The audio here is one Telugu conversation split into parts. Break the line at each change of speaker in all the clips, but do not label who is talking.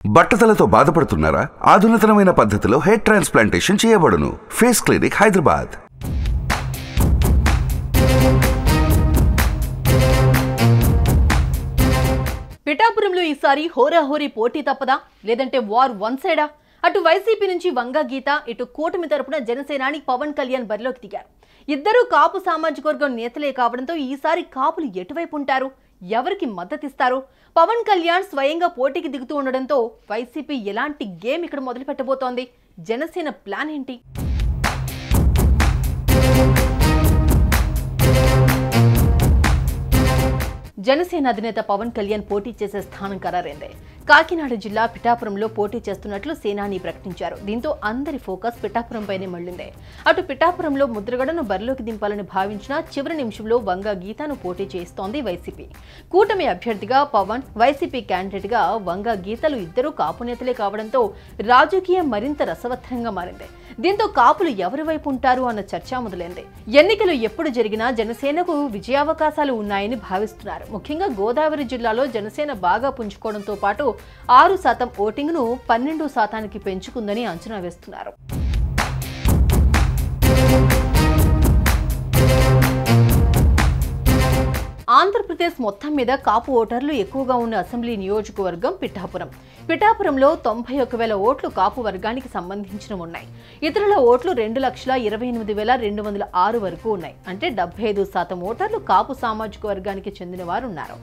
బట్టతలతో బాధపడుతున్నారా? ఆధునితనమైన పద్ధతిలో హెయిర్ ట్రాన్స్ప్లాంటేషన్ చేయబడును. Face clinic, Hyderabad.
పిఠాపురంలో ఈసారి హోరాహోరీ పోటీ తప్పదా, లేదంటే వార్ వన్ సైడా? అటు వైసీపీ నుంచి వంగా గీత, ఇటు కూటమి తరపున జనసేనాని పవన్ కళ్యాణ్ బరిలోకి దిగారు. ఇద్దరూ కాపు సామాజిక వర్గం నేతలే కావడంతో ఈసారి కాపులు ఎటువైపు ఉంటారు, ఎవరికి మద్దతిస్తారు? పవన్ కళ్యాణ్ స్వయంగా పోటీకి దిగుతూ ఉండడంతో వైసీపీ ఎలాంటి గేమ్ ఇక్కడ మొదలు పెట్టబోతోంది? జనసేన ప్లాన్ ఏంటి? జనసేన అధినేత పవన్ కళ్యాణ్ పోటీ చేసే స్థానం ఖరారైంది. కాకినాడ జిల్లా పిఠాపురంలో పోటీ చేస్తున్నట్లు సేనాని ప్రకటించారు. దీంతో అందరి ఫోకస్ పిఠాపురంపైనే మళ్లింది. అటు పిఠాపురంలో ముద్రగడను బరిలోకి దింపాలని భావించిన చివరి నిమిషంలో వంగా గీతను పోటీ చేస్తోంది వైసీపీ. కూటమి అభ్యర్థిగా పవన్, వైసీపీ క్యాండిడేట్ గా వంగా గీతలు ఇద్దరూ కాపు నేతలే కావడంతో రాజకీయం మరింత రసవత్తరంగా మారింది. దీంతో కాపులు ఎవరి వైపు ఉంటారు అన్న చర్చ మొదలైంది. ఎన్నికలు ఎప్పుడు జరిగినా జనసేనకు విజయావకాశాలు ఉన్నాయని భావిస్తున్నారు. ముఖ్యంగా గోదావరి జిల్లాలో జనసేన బాగా పుంజుకోవడంతో పాటు 6% ఓటింగ్ను 12% పెంచుకుందని అంచనా వేస్తున్నారు. ఆంధ్రప్రదేశ్ మొత్తం మీద కాపు ఓటర్లు ఎక్కువగా ఉన్న అసెంబ్లీ నియోజకవర్గం పిఠాపురం. పిఠాపురంలో 91,000 ఓట్లు కాపు వర్గానికి సంబంధించిన ఉన్నాయి. ఇతరుల ఓట్లు 2,28,206 వరకు ఉన్నాయి. అంటే 75% ఓటర్లు కాపు సామాజిక వర్గానికి చెందిన వారు ఉన్నారు.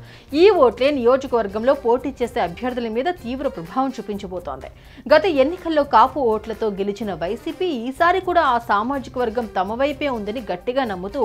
ఈ ఓట్లే నియోజకవర్గంలో పోటీ చేసే అభ్యర్థుల మీద తీవ్ర ప్రభావం చూపించబోతోంది. గత ఎన్నికల్లో కాపు ఓట్లతో గెలిచిన వైసీపీ ఈసారి కూడా ఆ సామాజిక వర్గం తమ వైపే ఉందని గట్టిగా నమ్ముతూ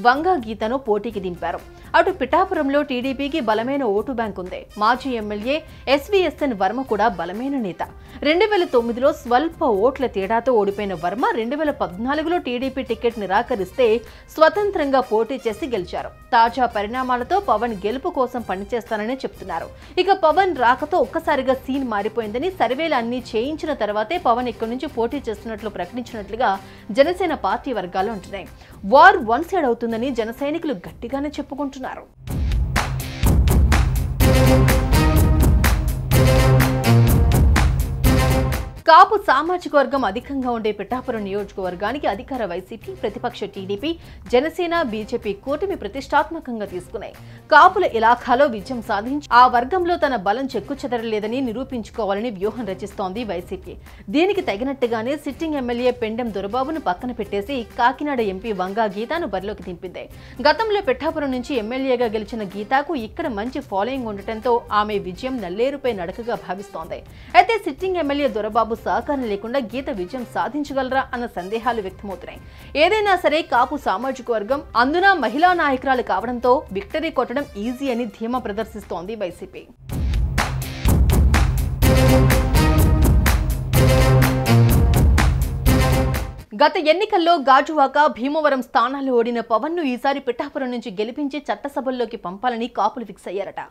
వంగా గీతను పోటీకి దింపారు. అటు పిఠాపురంలో టీడీపీకి బలమైన ఓటు బ్యాంక్ ఉంది. మాజీ ఎమ్మెల్యే ఎస్వీఎస్ఎన్ వర్మ కూడా బలమైన నేత. 2009లో స్వల్ప ఓట్ల తేడాతో ఓడిపోయిన వర్మ 2014లో టీడీపీ టికెట్ నిరాకరిస్తే స్వతంత్రంగా పోటీ చేసి గెలిచారు. తాజా పరిణామాలతో పవన్ గెలుపు కోసం పనిచేస్తానని చెప్తున్నారు. ఇక పవన్ రాకతో ఒక్కసారిగా సీన్ మారిపోయిందని, సర్వేలు అన్ని చేయించిన తర్వాతే పవన్ ఇక్కడి నుంచి పోటీ చేస్తున్నట్లు ప్రకటించినట్లుగా జనసేన పార్టీ వర్గాలు అంటున్నాయి. వార్ వన్ సైడ్ అవుతుందని జన సైనికులు గట్టిగానే చెప్పుకుంటున్నారు. కాపు సామాజిక వర్గం అధికంగా ఉండే పిఠాపురం నియోజకవర్గానికి అధికార వైసీపీ, ప్రతిపక్ష టీడీపీ, జనసేన, బీజేపీ కూటమి ప్రతిష్టాత్మకంగా తీసుకున్నాయి. కాపుల ఇలాఖాలో విజయం సాధించి ఆ వర్గంలో తన బలం చెక్కుచెదరలేదని నిరూపించుకోవాలని వ్యూహం రచిస్తోంది వైసీపీ. దీనికి తగినట్టుగానే సిట్టింగ్ ఎమ్మెల్యే పెండెం దొరబాబును పక్కన పెట్టేసి కాకినాడ ఎంపీ వంగా గీతను బరిలోకి దింపింది. గతంలో పిఠాపురం నుంచి ఎమ్మెల్యేగా గెలిచిన గీతకు ఇక్కడ మంచి ఫాలోయింగ్ ఉండటంతో ఆమె విజయం నల్లేరుపై నడకగా భావిస్తోంది. అయితే సిట్టింగ్ ఎమ్మెల్యే దొరబాబు సహకారం లేకుండా గీత విజయం సాధించగలరా అన్న సందేహాలు వ్యక్తమవుతున్నాయి. ఏదైనా సరే కాపు సామాజిక వర్గం, అందున మహిళా నాయకురాలు కావడంతో విక్టరీ కొట్టడం ఈజీ అని ధీమా ప్రదర్శిస్తోంది వైసీపీ. గత ఎన్నికల్లో గాజువాక, భీమవరం స్థానాల్లో ఓడిన పవన్ ను ఈసారి పిఠాపురం నుంచి గెలిపించి చట్టసభల్లోకి పంపాలని కాపులు ఫిక్స్ అయ్యారట.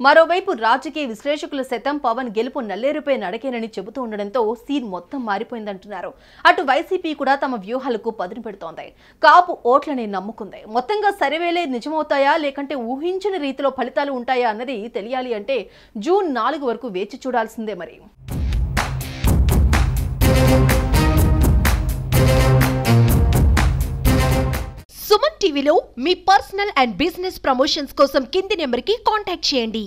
మరోవైపు రాజకీయ విశ్లేషకులు సైతం పవన్ గెలుపు నల్లేరుపై నడకేనని చెబుతూ ఉండడంతో సీన్ మొత్తం మారిపోయిందంటున్నారు. అటు వైసీపీ కూడా తమ వ్యూహాలకు పదును పెడుతోంది. కాపు ఓట్లని నమ్ముకుంది. మొత్తంగా సర్వేలే నిజమవుతాయా, లేకంటే ఊహించిన రీతిలో ఫలితాలు ఉంటాయా అన్నది తెలియాలి అంటే జూన్ 4 వరకు వేచి చూడాల్సిందే మరి.
సుమన్ టీవీలో మీ పర్సనల్ అండ్ బిజినెస్ ప్రమోషన్స్ కోసం కింది నెంబర్కి కాంటాక్ట్ చేయండి.